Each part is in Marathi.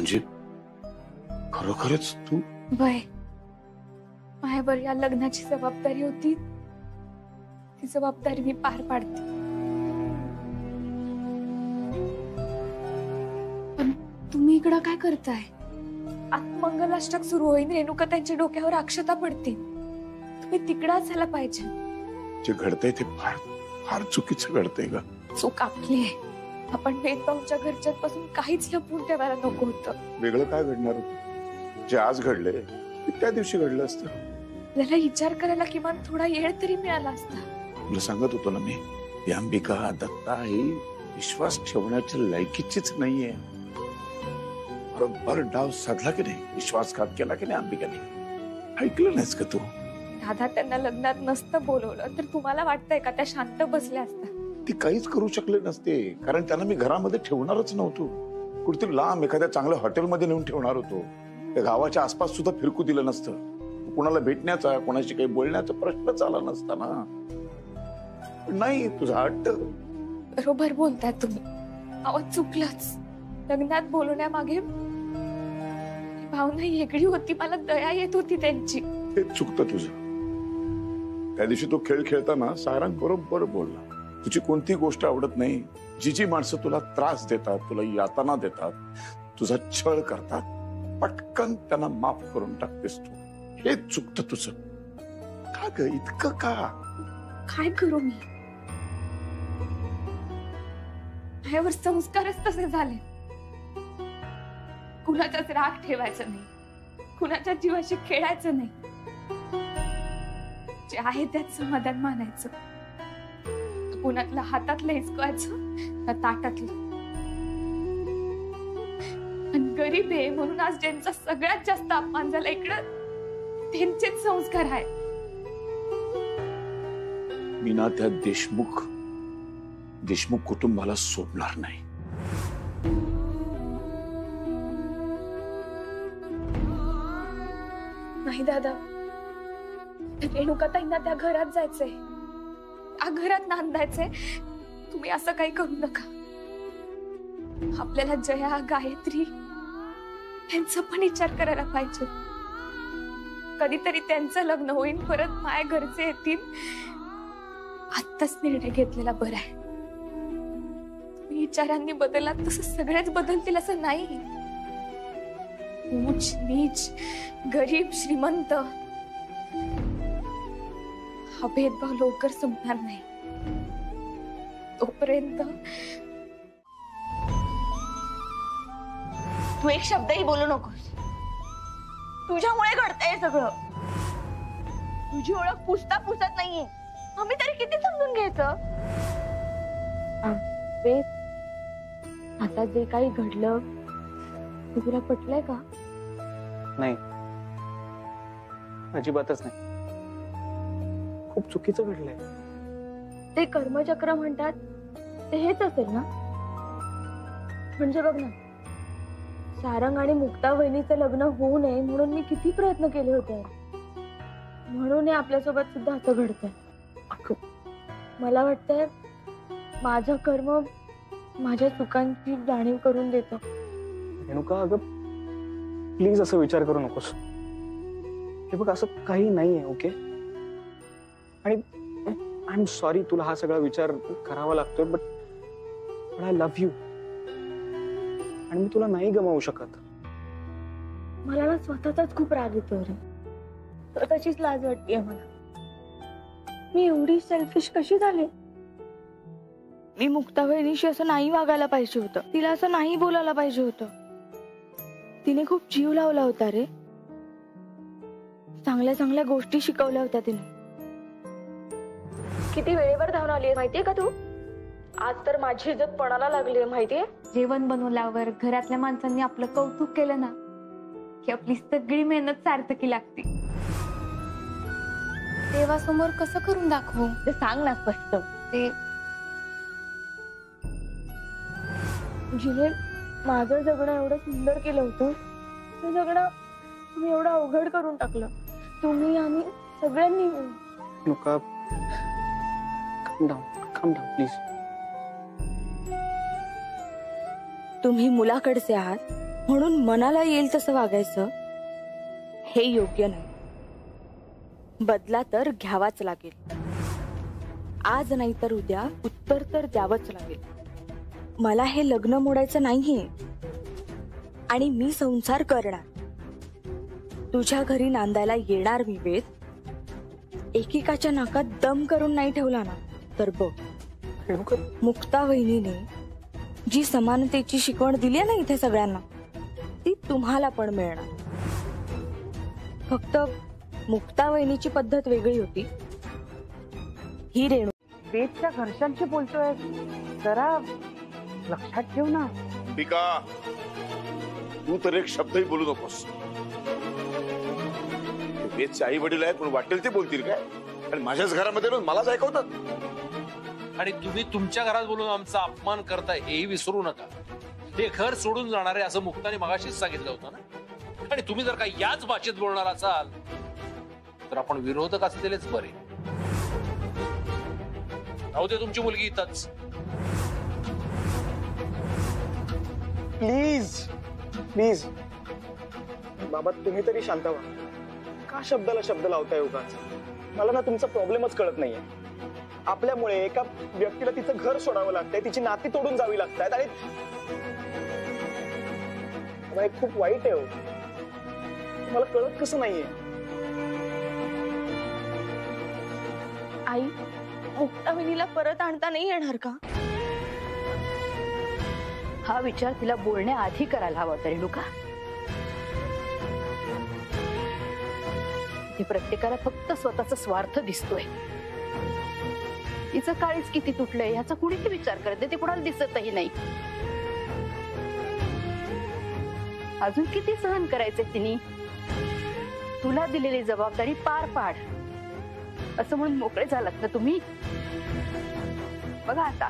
म्हणजे खरोखरच तू? वय माझ्यावर या लग्नाची जबाबदारी होती, ती जबाबदारी मी पार पाडते. पण तुम्ही इकडं काय करताय? आता मंगलाष्टक सुरू होईल, रेणुका त्यांच्या डोक्यावर अक्षता पडतील. तुम्ही तिकडाच झाला पाहिजे. जे घडतंय ते फार फार चुकीचं घडतंय ग. चूक आपली आहे. आपण वेदभाऊच्या घरच्यांपासून काहीच लपवून ठेवायला नको होतं. वेगळं काय घडणार होतं? जे आज घडले ते त्या दिवशी घडलं असतं. त्याला विचार करायला किमान थोडा वेळ तरी मिळाला असता. तुला सांगत होतो ना मी, ही अंबिका दत्ता ही विश्वास ठेवण्याच्या लायकीचीच नाहीये. बरोबर डाव साधला की नाही, विश्वासघात केला की नाही अंबिकाने. ऐकलं नाहीस का तू? दादा त्यांना लग्नात नसतं बोलवलं तर तुम्हाला वाटतंय का त्या शांत बसल्या असतात? ती काहीच करू शकले नसते, कारण त्यांना मी घरामध्ये ठेवणारच नव्हतो. कुठेतरी लांब एखाद्या चांगल्या हॉटेलमध्ये नेऊन ठेवणार होतो. त्या गावाच्या आसपास सुद्धा फिरकू दिलं नसतं. कुणाला भेटण्याचा, कोणाशी काही बोलण्याचा प्रश्नच आला नसता ना. नाही, तुझा हट्ट. बरोबर बोलताय तुम्ही. आवाज चुकलंच. लग्नात बोलवण्यामागे भावना वेगळी होती. मला दया येत होती त्यांची. हे चुकतं तुझं. त्या दिवशी तो खेळ खेळताना सारंग बरोबर बोलला. तुझी कोणती गोष्ट आवडत नाही, जी जी माणसं तुला त्रास देतात, तुला यातना देतात, तुझा छळ करतात, पटकन त्यांना माफ करून टाकतेस तू. हे चुकतं तुझं. का ग इतकं का? काय करू मी? माझ्यावर संस्कारच तसे झाले. कुणाचाच राग ठेवायचा नाही, कुणाच्या जीवाशी खेळायचं नाही. जे आहे त्यात समाधान मानायचं. कुणातलं हातातलं हिसकायचं ना ताटातलं. आणि गरीब आहे म्हणून आज ज्यांचा सगळ्यात जास्त अपमान झाला इकडं, त्यांचेच संस्कार आहे. मी ना त्या देशमुख कुटुंबाला सोडणार नाही. नाही दादा, रेणुकाताईंना त्या घरात जायचंय, त्या घरात नांदायचंय. तुम्ही असं काही करू नका. आपल्याला जया, गायत्री यांचा पण विचार करायला पाहिजे. कधीतरी त्यांचं लग्न होईल, परत माझ्या घरचे येतील. आत्ताच निर्णय घेतलेला बरा आहे. तुम्ही विचारांनी बदललात तसं सगळेच बदलतील असं नाही. उच्च नीच, गरीब श्रीमंत हा भेदभाव लवकर संपणार नाही. तोपर्यंत तू एक शब्दही बोलू नकोस. तुझ्यामुळे घडतंय सगळं. तुझी ओळख पुसता पुसत नाहीये. आम्ही तरी किती समजून घ्यायचं? आता जे काही घडलं ते तुला पटलंय का? नाही, अजिबातच नाही. खूप चुकीचं घडलंय. ते कर्मचक्र म्हणतात ते हेच असेल ना? म्हणजे बघ ना, सारंग आणि मुक्ता वहिनीचं लग्न होऊ नये म्हणून मी किती प्रयत्न केले होते. म्हणून हे आपल्यासोबत सुद्धा असं घडतंय. मला वाटतंय माझं कर्म माझ्या चुकांची जाणीव करून देतं. रेणुका, अगं प्लीज असं विचार करू नकोस. हे बघ, असं काही नाहीये. ओके? आणि आय एम सॉरी तुला हा सगळा विचार करावा लागतोय, बट आय लव्ह यू. आणि मी तुला नाही गमावू शकत. मला ना स्वतःचाच खूप राग येतो रे. स्वतःचीच लाज वाटतेय मला. मी एवढी सेल्फिश कशी झाले? मी मुक्ता वहिनीशी असं नाही वागायला पाहिजे होतं. तिला असं नाही बोलायला पाहिजे होतं. तिने खूप जीव लावला होता रे. चांगल्या चांगल्या गोष्टी शिकवल्या होत्या तिने. किती वेळेवर धावून आली माहितीये का तू? आज तर माझी इज्जत पणाला लागली माहितीये. जेवण बनवल्यावर घरातल्या माणसांनी आपलं कौतुक केलं ना की आपली सगळी मेहनत सार्थकी लागते. देवासमोर कसं करून दाखवू ते सांग ना स्पष्ट. ते जिने माझं जगणं एवढं सुंदर केलं होतं, ते जगणं तुम्ही एवढं अवघड करून टाकलं. तुम्ही आणि सगळ्यांनी. Renuka, calm down please. तुम्ही मुलाकडचे आहात म्हणून मनाला येईल तसं वागायचं हे योग्य नाही. बदला तर घ्यावाच लागेल. आज नाही तर उद्या उत्तर तर द्यावंच लागेल. मला हे लग्न मोडायचं नाहीये आणि मी संसार करणार. तुझ्या घरी नांदायला येणार मी वेद. एकेकाच्या नाकात दम करून नाही ठेवला ना तर बघ, मुक्ता वहिनीने जी समानतेची शिकवण दिली आहे ना इथे सगळ्यांना, ती तुम्हाला पण मिळणार. फक्त मुक्ता वहिनीची पद्धत वेगळी होती. ही रेणू वेदच्या घरच्यांशी बोलतोय, जरा लक्षात ठेव ना. अंबिका, तू तर एक शब्दही बोलू नकोस. वेदचे आई वडील आहेत म्हणून वाटेल ते बोलतील काय? आणि माझ्याच घरामध्ये येऊन मलाच ऐकवतात. आणि तुम्ही तुमच्या घरात बोलून आमचा अपमान करता हेही विसरू नका. ते घर सोडून जाणार आहे असं मुक्ताने मगाशीच सांगितलं होतं ना. आणि तुम्ही जर का याच भाषेत बोलणार असाल तर आपण विरोधक असलेलेच बरे. राहू दे तुमची मुलगी इथंच. प्लीज प्लीज बाबा, तुम्ही तरी शांत व्हा. का शब्दाला शब्द लावताय उगाच? मला ना तुमचा प्रॉब्लेमच कळत नाहीये. आपल्यामुळे एका व्यक्तीला तिचं घर सोडावं लागतंय, तिची नाती तोडून जावी लागतात आणि हे खूप वाईट आहे. मला कळत कसं नाहीये? आई, मुक्ता वहिनीला परत आणता नाही येणार का? हा विचार तिला बोलण्याआधी करायला हवा होता रेणुका. ते प्रत्येकाला फक्त स्वतःचा स्वार्थ दिसतोय. तिचं काळीच किती तुटलंय याचा कुणीही विचार करत नाही. ते कुणाला दिसतही नाही. अजून किती सहन करायचंय तिने? तुला दिलेली जबाबदारी पार पाड असं म्हणून मोकळे झालात ना तुम्ही. बघा आता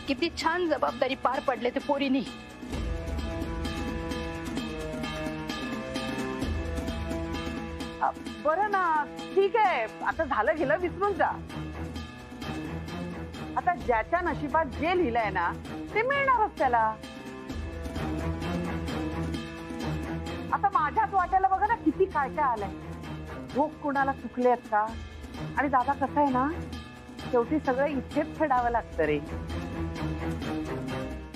किती छान जबाबदारी पार पडले ते पोरीनी. बरं ना, ठीक आहे, आता झालं गेलं विसरून जा. आता ज्याच्या नशिबात जे लिहिलंय ना ते मिळणारच त्याला. आता माझ्याच वाट्याला बघा ना किती काय काय आलंय. भोग कुणाला चुकले आहेत का? आणि दादा कसं आहे ना, शेवटी सगळं इथेच फेडावं लागतं रे.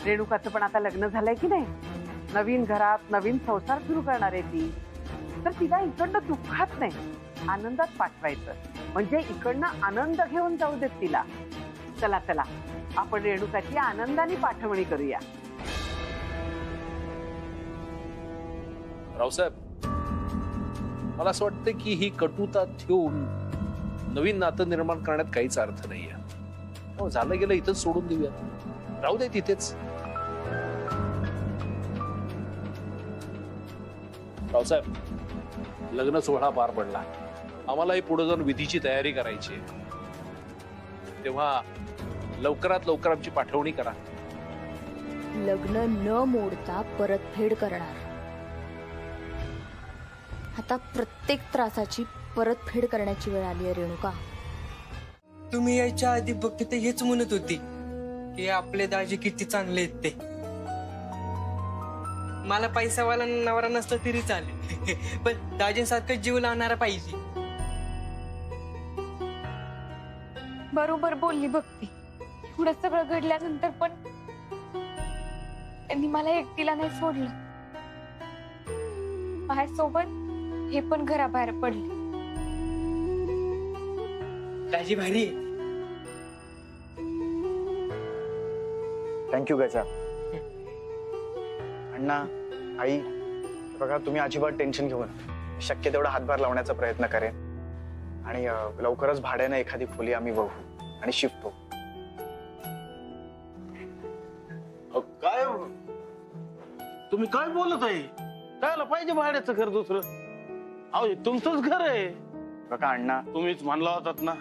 रेणुकाचं पण आता लग्न झालंय की नाही, नवीन घरात नवीन संसार सुरू करणार आहे ती. तर तिला इकडनं दुःखात नाही आनंदात पाठवायचं, म्हणजे इकडनं आनंद घेऊन जाऊ देत तिला. चला चला, आपण रेणुकाची आनंदाने पाठवणी करूया. रावसाहेब, मला असं वाटतं की ही कटुता ठेवून नवीन नातं निर्माण करण्यात काहीच अर्थ नाहीये. झालं गेलं इथंच सोडून देऊया, राहू दे तिथेच. रावसाहेब, लग्न सोहळा पार पडला, आम्हालाही पुढे जाऊन विधीची तयारी करायची आहे. तेव्हा लवकरात लवकर आमची पाठवणी करा. लग्न न मोडता परतफेड करणार. आता प्रत्येक त्रासाची परतफेड करण्याची वेळ आली आहे रेणुका. तुम्ही यायच्या आधी बघते ते हेच म्हणत होती की आपले दाजी किती चांगले आहेत ते. मला पैसावाला नवरा नसला तरी चालेल, पण दाजींसारखं जीव लावणारा पाहिजे. बरोबर बोलली भक्ती. एवढं सगळं घडल्यानंतर पण त्यांनी मला एकटीला नाही सोडलं. माझ्यासोबत हे पण घराबाहेर पडले. दाजी भारी. थँक्यू गजा. अण्णा, आई, बघा तुम्ही अजिबात टेन्शन घेऊ नका. शक्य तेवढा हातभार लावण्याचा प्रयत्न करेन आणि लवकरच भाड्याने एखादी खोली आम्ही बघू आणि शिफ्ट होऊ. काय तुम्ही काय बोलत आहे? कायला पाहिजे भाड्याचं घर दुसरं? अहो हे तुमचंच घर आहे. बघा अण्णा, तुम्हीच म्हणला होतात ना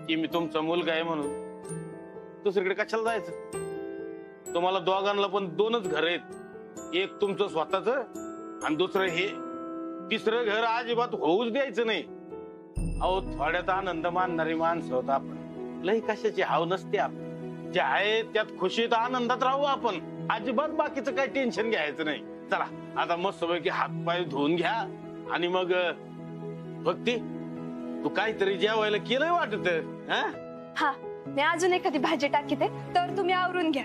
की मी तुमचा मुलगा आहे म्हणून. दुसरीकडे कशाला जायचं? तुम्हाला दोघांना पण दोनच घर आहेत. एक तुमचं स्वतःच आणि दुसरं हे. तिसरं घर अजिबात होऊच द्यायचं नाही. अहो थोड्यात आनंद मानणारी माणसं होत आपण. लई कशाची हाव नसते. आपण जे आहे त्यात खुशीत आनंदात राहू आपण. अजिबात बाकीचं काही टेन्शन घ्यायचं नाही. चला आता मस्तपैकी हात पाय धुवून घ्या आणि मग भक्ती तू काहीतरी जेवायला केलंय वाटत. हा मी अजून एखादी भाजी टाकीते तर तुम्ही आवरून घ्या.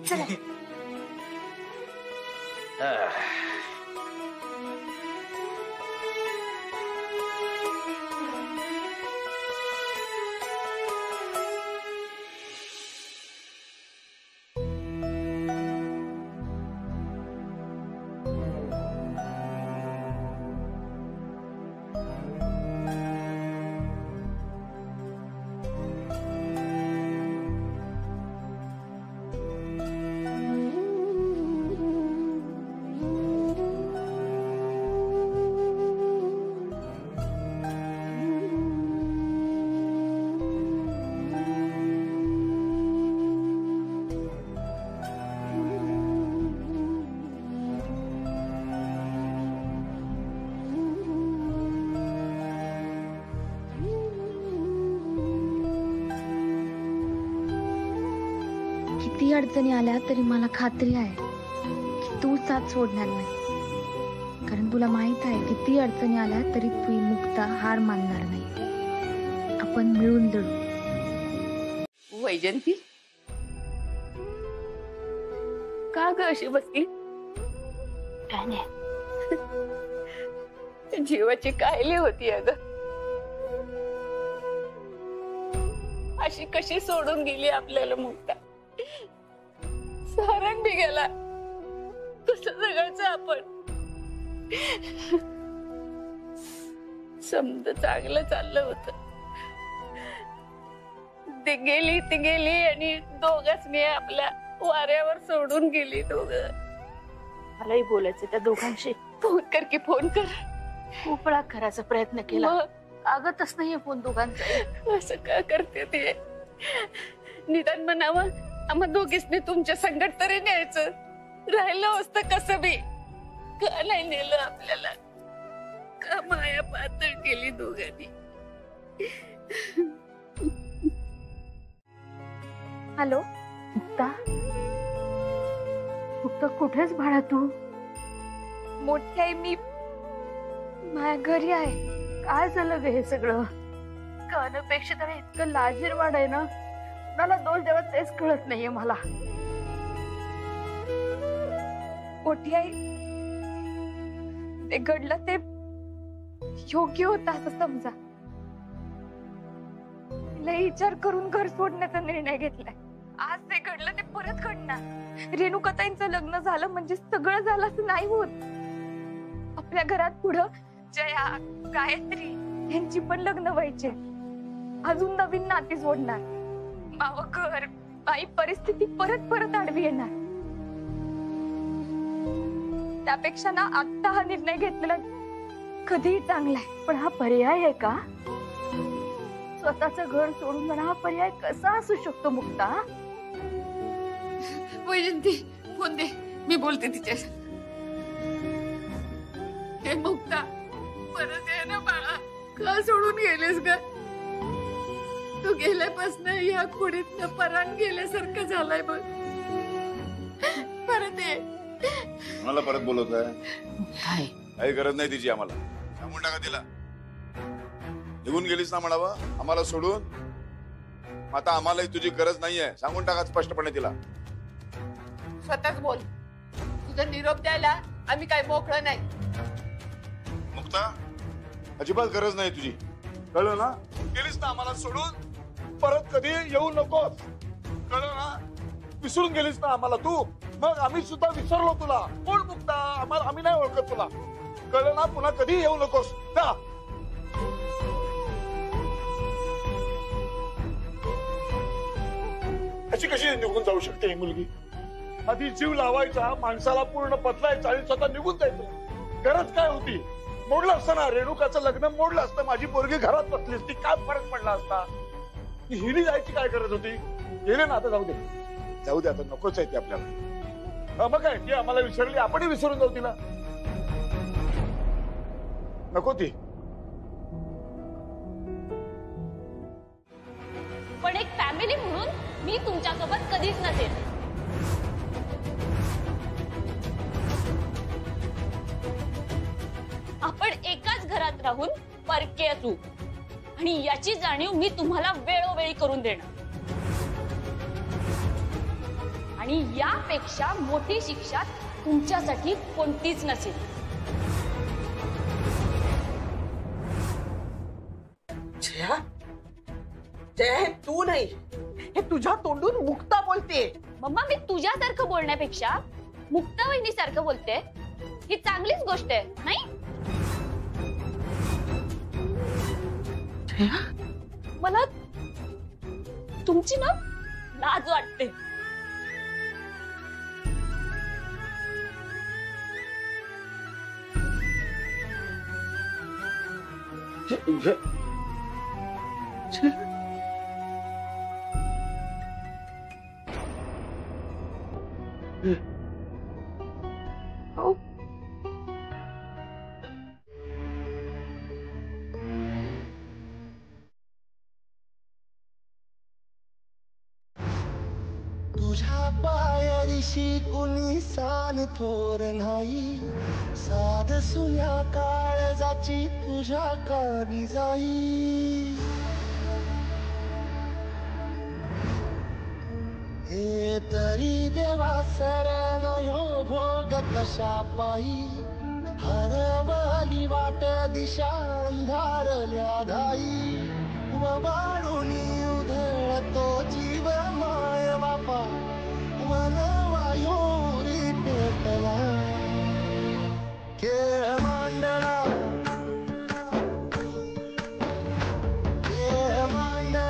चला. किती अडचणी आल्या तरी मला खात्री आहे की तू साथ सोडणार नाही. कारण तुला माहित आहे किती अडचणी आल्या तरी तू मुक्ता हार मानणार नाही. आपण मिळून लढू. वैजंती का ग अशी बसली? काय नाही, जीवाची कायली होती अगं. अशी कशी सोडून गेली आपल्याला मुक्ता. सारंग बी गेला, कसं जगायचं आपण? समज चांगलं चाललं होत, ते गेली आणि दोघच मी आपल्या वाऱ्यावर सोडून गेली. दोघं मलाही बोलायचं त्या दोघांशी. फोन कर की फोन कर. उपळा करायचा प्रयत्न केला, लागतच नाहीये फोन दोघांचा. असं का करते ते? निदान म्हणावं आम्हा दोघींनी तुमच्या संकट तरी न्यायचं. राहिलं असतं कसं बी. का नाही नेलं आपल्याला? का माया पातळ केली दोघांनी? हॅलो मुक्ता, मुक्ता कुठेच बाळा तू? मोठी आई मी माझ्या घरी आहे. काय झालं ग हे सगळं? अनपेक्षित आणि इतकं लाजीरवाड आहे ना, कुणाला दोष द्यावा तेच कळत नाहीये मला. मोठी आई ते घडलं ते योग्य होतं असं समजा. लई विचार करून घर सोडण्याचा निर्णय घेतलाय. आज ते घडलं ते परत घडणार. रेणुकाताईंचं लग्न झालं म्हणजे सगळं झालं असं नाही होत. आपल्या घरात पुढं जया, गायत्री यांची पण लग्न व्हायचे. अजून नवीन नाती जोडणार. मावं घर, बाई परिस्थिती परत आडवी येणार. त्यापेक्षा ना आता हा निर्णय घेतलेला कधीही चांगला आहे. पण हा पर्याय आहे का? स्वतःचं घर सोडून जाणं हा पर्याय कसा असू शकतो मुक्ता? वैजंती फोन दे, मी बोलते तिच्याशी. हे मुक्ता परत ये ना बाळा. का सोडून गेलेस ग? तू गेल्यापासून या खोडीतनं परान गेल्यासारखं झालंय बघ. परत ये. मला परत बोलवत आहे? काय काही गरज नाही तिची. आम्हाला सांगून टाका तिला. निघून गेलीस ना म्हणावं आम्हाला सोडून. आता आम्हालाही तुझी गरज नाहीये. सांगून टाका स्पष्टपणे तिला. स्वतःच बोल. तुझा निरोप द्यायला आम्ही काय मोकळं नाही. मुक्ता अजिबात गरज नाही तुझी, कळलं ना? गेलीस ना आम्हाला सोडून, परत कधी येऊ नकोस, कळलं ना? विसरून गेलीस ना आम्हाला तू, मग आम्ही सुद्धा विसरलो तुला. कोण मुक्ता? आम्ही नाही ओळखत तुला, कळलं ना? पुन्हा कधी येऊ नकोस. जा. अशी कशी निघून जाऊ शकते ही मुलगी? आधी जीव लावायचा, माणसाला पूर्ण बदलायचा आणि स्वतः निघून जायचं. गरज काय होती? मोडलं असतं ना, रेणुकाचं लग्न मोडलं असतं. माझी पोरगी घरात बसली असती, काय फरक पडला असता? हिली जायची काय गरज होती? गेले ना, आता जाऊ दे. जाऊ दे, आता नकोच आहे ती आपल्याला. मग काय, ती आम्हाला विसरली, आपणही विसरून जाऊ तिला. नको ती. पण एक फॅमिली म्हणून मी तुमच्यासोबत कधीच नसेल. राहून परके असू आणि याची जाणीव मी तुम्हाला वेळोवेळी करून देणार आणि यापेक्षा मोठी शिक्षा तुमच्यासाठी कोणतीच नसेल. जया, जया, हे तू नाही, हे तुझ्या तोंडून मुक्ता बोलते. मम्मा मी तुझ्यासारखं बोलण्यापेक्षा मुक्ता वहिनीसारखं बोलते. ही चांगलीच गोष्ट आहे नाही. मला तुमची ना लाज वाटते. तुझ्या पायाशी कुणी सान थोर नाही, साध सुया काळजाची तुझ्या कानी जाई. हे तरी देवा शरण हो भोग कशा पायी, हरवली वाट दिशा अंधारल्या धाई. वाढूनी उधळतो जीव माय बापा, वनवायोरी पेटला खेळ मांडला, खेळ मांडला.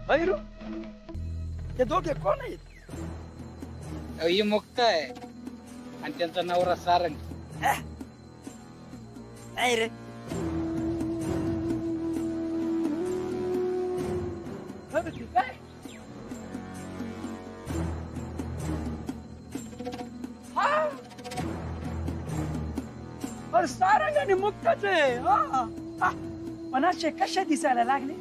भैरू, ते दोघे कोण आहेत? ही मुक्त आहे आणि त्यांचा नवरा सारंग. नाही रे, काय हा सारंग आणि मुक्ताच आहे. पण असे कशा दिसायला लागले?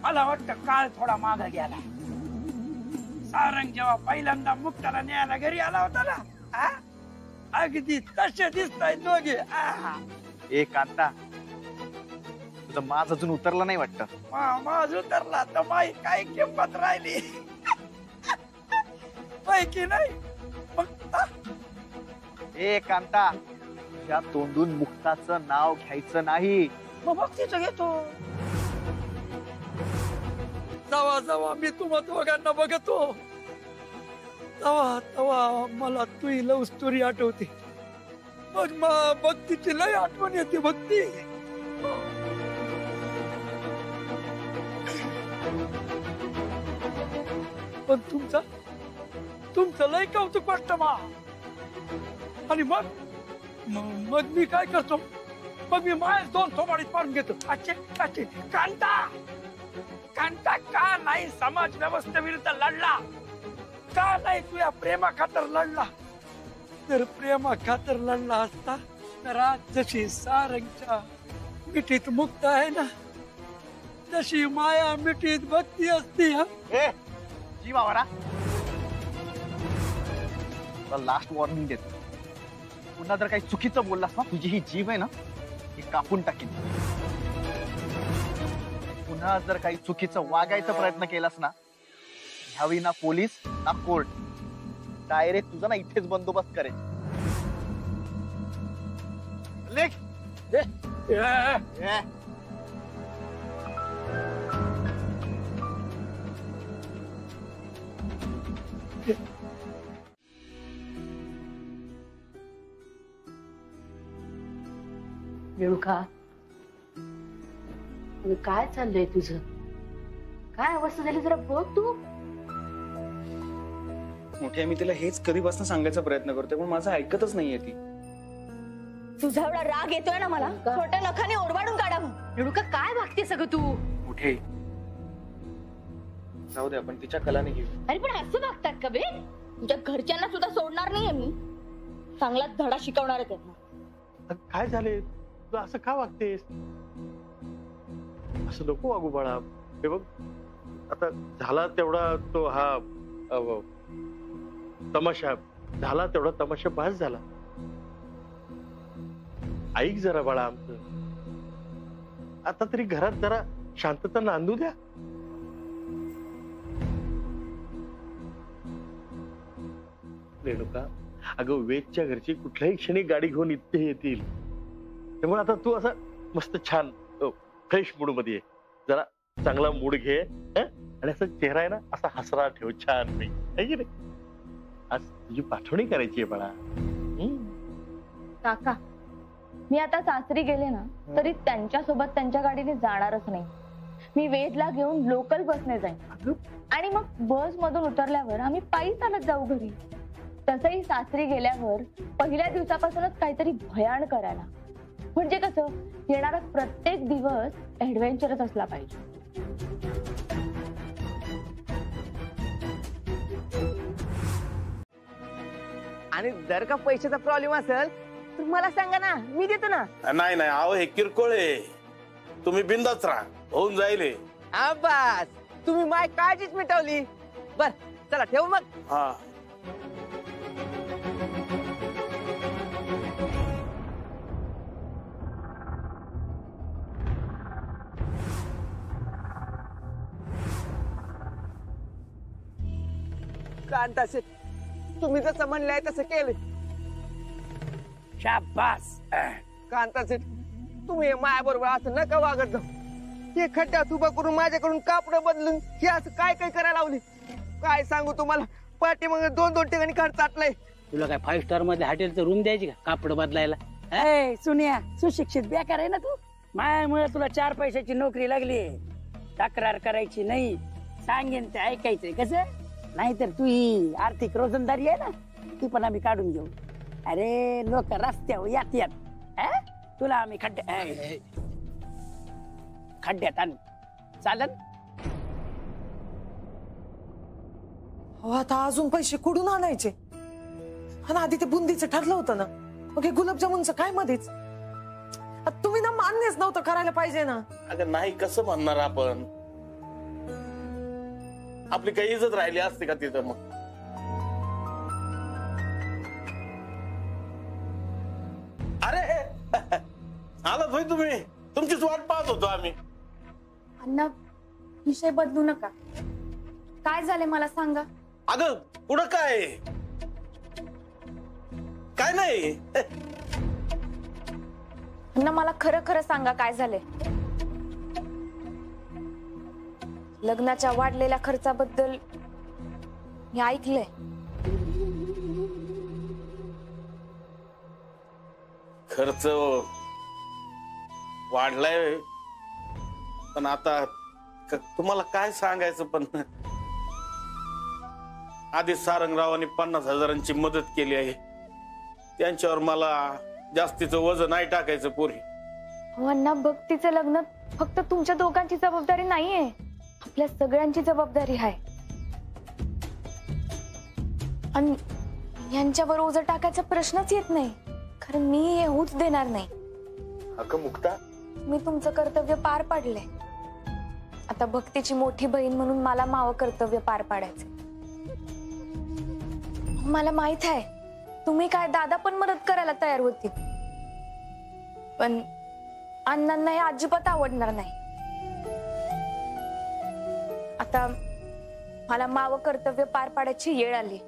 मला वाटतं काळ थोडा मागे गेला. सारंग जेव्हा पहिल्यांदा मुक्ताला न्यायला घरी आला होता ना, अगदी तसे दिसताय दोघे. ए कांता, तुझं माज अजून उतरला नाही वाटतं. माझ उतरला तर माई काय किंमत राहिली पैकी नाही. ए कांता, या तोंडून मुक्ताचं नाव घ्यायचं नाही. मग तिचं घेतो. तवा तवा मी तुम्हा दोघांना बघतो, तवा तवा मला तुझी लव्ह स्टोरी आठवते. मग भक्तीची लय आठवण येते. भक्ती पण तुमचं लय कौतुक वाटतं मा. आणि मग मी काय करतो? मग मी माय दोन थोबाडीत पाडून घेतो. अच्छे कांता, कांता का नाही समाज व्यवस्थेविरुद्ध लढला? का नाही तुझ्या प्रेमा खातर लढला? जर प्रेमा खातर लढला असता तर आज जशी सारंगच्या मिठीत मुक्त आहे ना, जशी माया मिठीत भक्ती असती हा. जीव आवारा लास्ट वॉर्निंग देतो. पुन्हा जर काही चुकीचं बोललास ना तुझी ही जीव आहे ना ही कापून टाकीन. पुन्हा जर काही चुकीचं वागायचा प्रयत्न केलास ना ह्यावेळी ना पोलीस ना कोर्ट डायरेक्ट तुझा ना इथेच बंदोबस्त करेल. लेख रेणुका काय चाललंय तुझं? काय अवस्था झाली जरा बघ तू. मोठ्या मी तिला हेच कधीपासून सांगायचा प्रयत्न करतोय पण माझं ऐकतच नाहीये ती. तुझा एवढा राग येतोय ना मला छोट्या नखाने ओरबाडून काढावं. रेणुका काय वागते सगळं तू? मोठे जाऊ दे आपण तिच्या कलाने घेऊ. अरे पण असं वागतात का बे? तुझ्या घरच्यांना सुद्धा सोडणार नाहीये मी. चांगला धडा शिकवणार आहे त्यांना. काय झाले तू असं का वागतेस? असं नको वागू बाळा. हे बघ आता झाला तेवढा तो हा तमाशा झाला तेवढा तमाशा बास झाला. ऐक जरा बाळा आमचं आता तरी घरात जरा शांतता नांदू द्या. रेणुका अगं वेदच्या घरची कुठल्याही क्षणी गाडी घेऊन इथे येतील. त्यामुळे आता तू असा मस्त छान फ्रेश मूड मध्ये जरा चांगला मूड घे आणि असा चेहरा आहे ना असा हसरा ठेव छान पैकी रे. आज तुझी पाठवणी करायची आहे बाळा. काका मी आता सासरी गेले ना तरी त्यांच्यासोबत त्यांच्या गाडीने जाणारच नाही. मी वेदला घेऊन लोकल बसने जाईन आणि मग बस मधून उतरल्यावर आम्ही पायी चालत जाऊ घरी. तसंही सासरी गेल्यावर पहिल्या दिवसापासूनच काहीतरी भयान करायला. म्हणजे कसं येणारा प्रत्येक दिवस ऍडव्हेंचरच असला पाहिजे. आणि जर का पैशाचा प्रॉब्लेम असेल तर मला सांगा ना मी देतो ना. नाही नाही अहो हे किरकोळ आहे. तुम्ही बिंदाच राहा होऊन जाईल. बस तुम्ही माय काळजीच मिटवली. बर चला ठेवू मग. हा कांता शेठ तुम्ही जसं म्हणलंय तसं केलं. शाबास. कांता शेठ तुम्ही माया बरोबर असं नका वागत जाऊ. हे खड्ड्यात उभा करून माझ्याकडून कापड बदलून हे असं काय काय करायला लावले. काय सांगू तुम्हाला पाठी मग 2-2 ठिकाणी खर्च आटलाय. तुला काय 5 स्टार मध्ये हॉटेलचं रूम द्यायची का कापड बदलायला? सुनिया सुशिक्षित बेकार आहे ना तू. मायामुळे तुला 4 पैशाची नोकरी लागली. तक्रार करायची नाही सांगेन ते ऐकायचंय कसं. नाहीतर तू ही आर्थिक रोजंदारी आहे ना ती पण आम्ही काढून घेऊ. अरे लोक रस्त्यावर येतात तुला आम्ही खड्ड्यात आणू चालन. आता अजून पैसे कुठून आणायचे? आणि आधी ते बुंदीचं ठरलं होतं ना मग हे गुलाबजामुनचं काय मध्येच. तुम्ही ना मान्यच नव्हतं करायला पाहिजे ना. अगं नाही कसं म्हणणार आपण. आपली काही इज्जत राहिली असते का तिथं मग. अरे आलात होय तुम्ही. तुमचीच वाट पाहत होतो आम्ही. अण्णा विषय बदलू नका. काय झाले मला सांगा. अगं पुढं काय काय नाही. अण्णा मला खरं खरं सांगा काय झाले. लग्नाच्या वाढलेल्या खर्चाबद्दल मी ऐकलंय. खर्च वाढलाय पण आता तुम्हाला काय सांगायचं. पण आधी सारंगरावांनी 50,000ची मदत केली आहे. त्यांच्यावर मला जास्तीचं वजन नाही टाकायचं पोरी. अण्णा भक्तीचं लग्न फक्त तुमच्या दोघांची जबाबदारी नाहीये आपल्या सगळ्यांची जबाबदारी आहे. आणि यांच्यावर ओझं टाकायचा प्रश्नच येत नाही कारण मी हे होऊच देणार नाही. अगं मुक्ता मी तुमचं कर्तव्य पार पाडलंय. आता भक्तीची मोठी बहीण म्हणून मला मावं कर्तव्य पार पाडायचं. मला माहित आहे तुम्ही काय दादा पण मदत करायला तयार होती, पण अण्णांना हे अजिबात आवडणार नाही. आता मला मावं कर्तव्य पार पाडायची वेळ आली.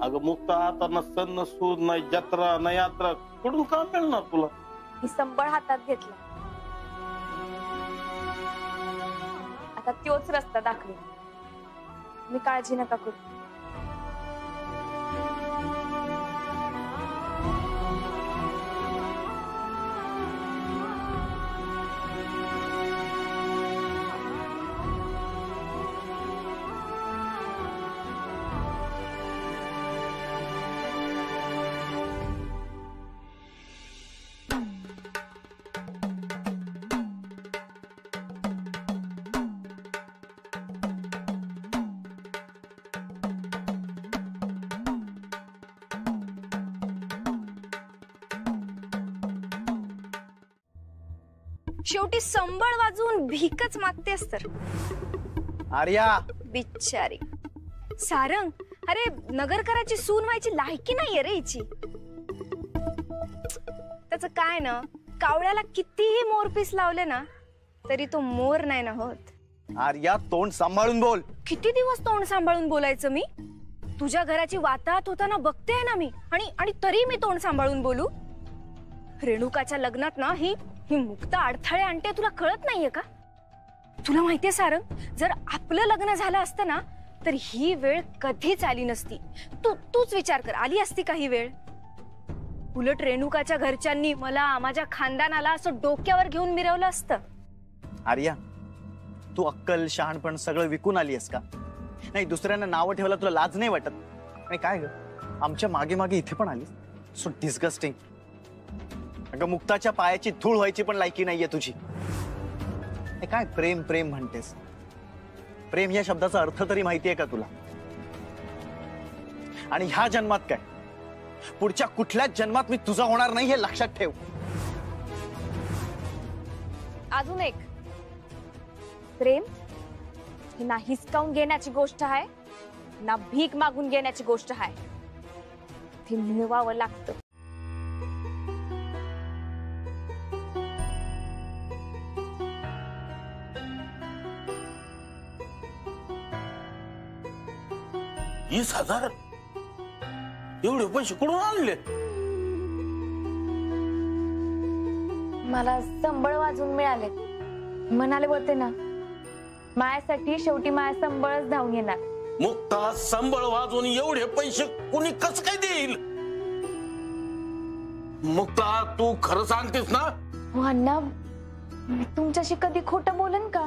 अगं मुक्ता, आता न सण न सूद नाही जत्रा न यात्रा, कुठून काम मिळणार तुला? मी संबळ हातात घेतला, आता तोच रस्ता दाखवेल. मी काळजी नका करू. शेवटी संबळ वाजवून भीकच मागतेस तर. आर्या बिचारी सारंग, अरे नगरकराची सून व्हायची लायकी नाहीये रे हिची. त्याच काय ना, कावळ्याला कितीही मोरपीस लावले ना तरी तो मोर नाही ना होत. आर्या तोंड सांभाळून बोल. किती दिवस तोंड सांभाळून बोलायचं मी? तुझ्या घराची वाताहत होताना बघतेय ना मी, आणि तरी मी तोंड सांभाळून बोलू? रेणुकाच्या लग्नात ना ही मुक्ता अडथळे आणते, तुला कळत नाहीये का? तुला माहितीये सारंग, जर आपलं लग्न झालं असतं ना तर ही वेळ कधीच आली नसती. तूच विचार कर, आली असती का ही वेळ? उलट रेणुकाच्या घरच्यांनी मला, माझ्या खानदानाला असं डोक्यावर घेऊन मिरवलं असतं. आर्या, तू अक्कल शहाणपण सगळं विकून आली आहेस का? नाही, दुसऱ्यांना नावं ठेवायला तुला लाज नाही वाटत? आणि काय ग, आमच्या मागे मागे इथे पण आलीस? So disgusting. अगं मुक्ताच्या पायाची धूळ व्हायची पण लायकी नाहीये तुझी. काय प्रेम प्रेम म्हणतेस? प्रेम या शब्दाचा अर्थ तरी माहितीये का तुला? आणि ह्या जन्मात काय, पुढच्या कुठल्याच जन्मात मी तुझा होणार नाही हे लक्षात ठेव. अजून एक, प्रेम ही ना हिसकावून घेण्याची गोष्ट आहे ना भीक मागून घेण्याची गोष्ट आहे. ते मिळवावं लागतं. वीस हजार एवढे पैसे कुठून आणले? मला संबळ वाजून मिळाले. म्हणाले होते ना, मायासाठी शेवटी माया संबळच धावून येणार. मुक्ता, संबळ वाजून एवढे पैसे कुणी कस काय देईल? मुक्ता, तू खरं सांगतेस ना? हो अण्णा, मी तुमच्याशी कधी खोटं बोलन का?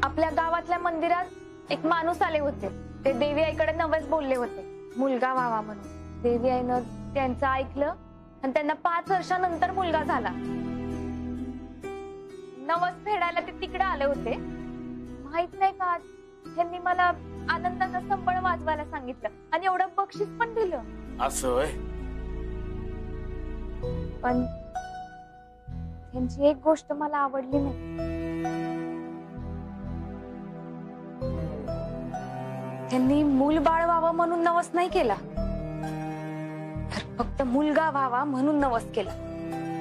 आपल्या गावातल्या मंदिरात एक माणूस आले होते. ते देवी आईकडे नवस बोलले होते, मुलगा व्हावा म्हणून. देवी आईनं त्यांचं ऐकलं आणि त्यांना 5 वर्षानंतर मुलगा झाला. नवस फेडायला ते तिकडे आले होते. माहित नाही का, त्यांनी मला आनंदानं संबळ वाजवायला सांगितलं आणि एवढं बक्षीस पण दिलं. असं पण त्यांची एक गोष्ट मला आवडली नाही. त्यांनी मूल बाळ व्हावं म्हणून नवस नाही केला, तर फक्त मुलगा व्हावा म्हणून नवस केला.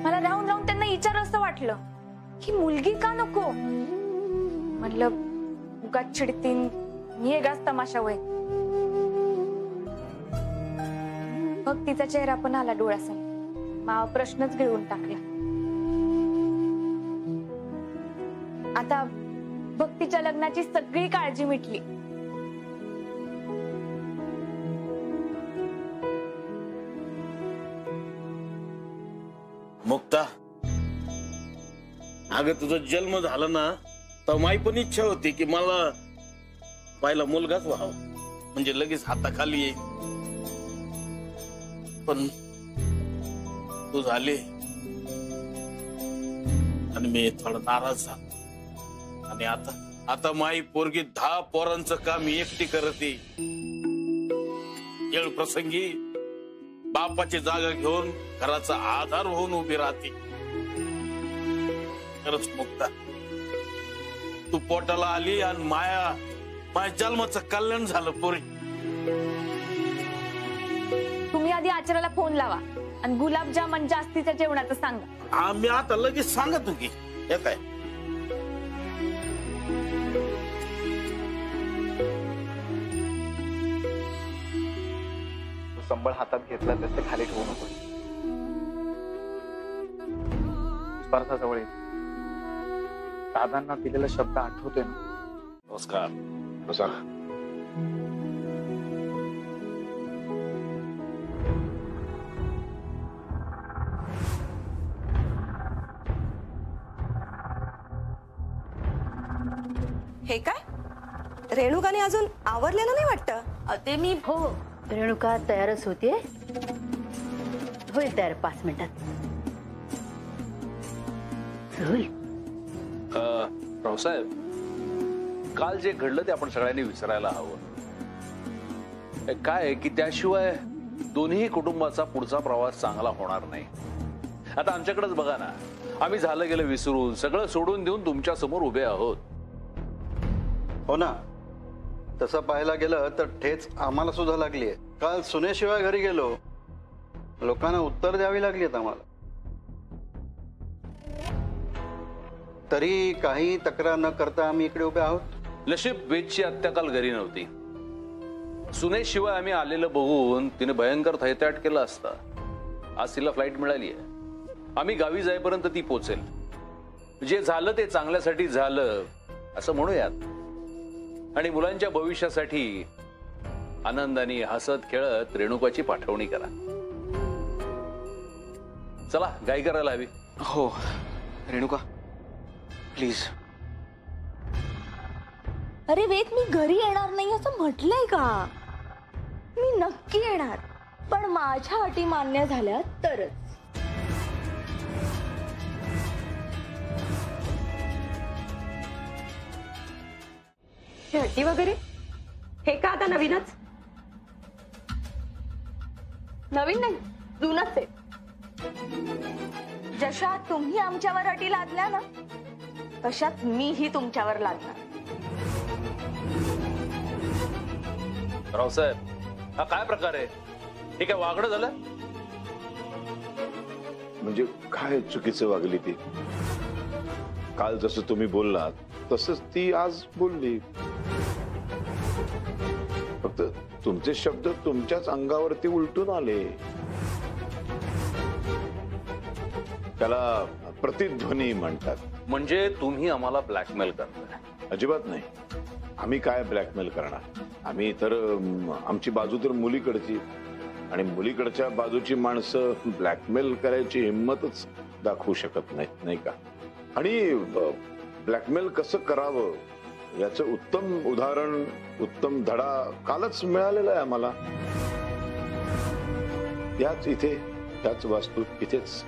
मला राहून राहून त्यांना विचार असं वाटलं की मुलगी का नको. म्हटलं उगाच चिडतीन, मी एकाच तमाशा होय. भक्तीचा चेहरा पण आला डोळ्यासमोर. मावा प्रश्नच गिळून टाकला. आता भक्तीच्या लग्नाची सगळी काळजी मिटली. मुक्ता, अगं तुझा जन्म झाला ना तर माई पण इच्छा होती की मला पहिला मुलगाच व्हावा. म्हणजे लगेच हाताखाली येईल. पण तू झाली आणि मी थोडा नाराज झालो. आणि आता माई पोरगी 10 पोरांचं काम एकटी करते. येळ प्रसंगी बापाची जागा घेऊन घराचा आधार होऊन उभी राहते. खरंच मुक्ता, तू पोटाला आली आणि माझ्या जन्माचं कल्याण झालं पोरी. तुम्ही आधी आचार्याला फोन लावा आणि गुलाबजामन जास्तीच्या जेवणाचं सांगा. आम्ही आता लगेच सांगतो की हे काय. संबळ हातात घेतला तर ते खाली ठेवू नको. स्पर्धाजवळ येत दादांना दिलेला शब्द आठवतोय ना? नमस्कार. बसा. हे काय रेणुकाने अजून आवरलेलं नाही वाटतं. ते मी हो रेणुका तयारच होतीये, होईल तयार 5 मिनिटात. होईल. रावसाहेब, काल जे घडलं ते आपण सगळ्यांनी विसरायला हवं. काय की त्याशिवाय दोन्ही कुटुंबाचा पुढचा प्रवास चांगला होणार नाही. आता आमच्याकडेच बघा ना, आम्ही झालं गेलं विसरून सगळं सोडून देऊन तुमच्या समोर उभे आहोत. हो ना, तसं पाहायला गेलं तर ठेच आम्हाला सुद्धा लागलीये. काल सुनेशिवाय घरी गेलो, लोकांना उत्तर द्यावी लागलीत आम्हाला. तरी काही तक्रार न करता आम्ही इकडे उभे आहोत. नशीब वेदची हत्या काल घरी नव्हती. सुनेशिवाय आम्ही आलेलं बघून तिने भयंकर थैताट केला असता. आज तिला फ्लाईट मिळाली आहे. आम्ही गावी जाईपर्यंत ती पोचेल. जे झालं ते चांगल्यासाठी झालं असं म्हणूयात. आणि मुलांच्या भविष्यासाठी आनंदाने हसत खेळत रेणुकाची पाठवणी करा. चला, गाई करायला हवी. हो रेणुका प्लीज. अरे वेद, मी घरी येणार नाही असं म्हटलंय का? मी नक्की येणार, पण माझ्या अटी मान्य झाल्या तरच. हे अटी वगैरे हे का आता नवीनच? नवीन नाही, जुनच आहे. जशा तुम्ही आमच्यावर अटी लादल्या ना, तशाच मीही तुमच्यावर लादणार. रावसाहेब, हा काय प्रकार आहे? हे काय वागणं झालं? म्हणजे काय चुकीचं वागली ती? काल जसं तुम्ही बोललात तसंच ती आज बोलली. फक्त तुमचे शब्द तुमच्याच अंगावरती उलटून आले. त्याला प्रतिध्वनी म्हणतात. म्हणजे तुम्ही आम्हाला ब्लॅकमेल करताय? अजिबात नाही. आम्ही काय ब्लॅकमेल करणार? आम्ही तर आमची बाजू तर मुलीकडची, आणि मुलीकडच्या बाजूची माणसं ब्लॅकमेल करायची हिंमतच दाखवू शकत नाहीत, नाही का? आणि ब्लॅकमेल कसं करावं याचं उत्तम उदाहरण, उत्तम धडा कालच मिळालेला आहे आम्हाला. याच इथे, याच वास्तूत, इथेच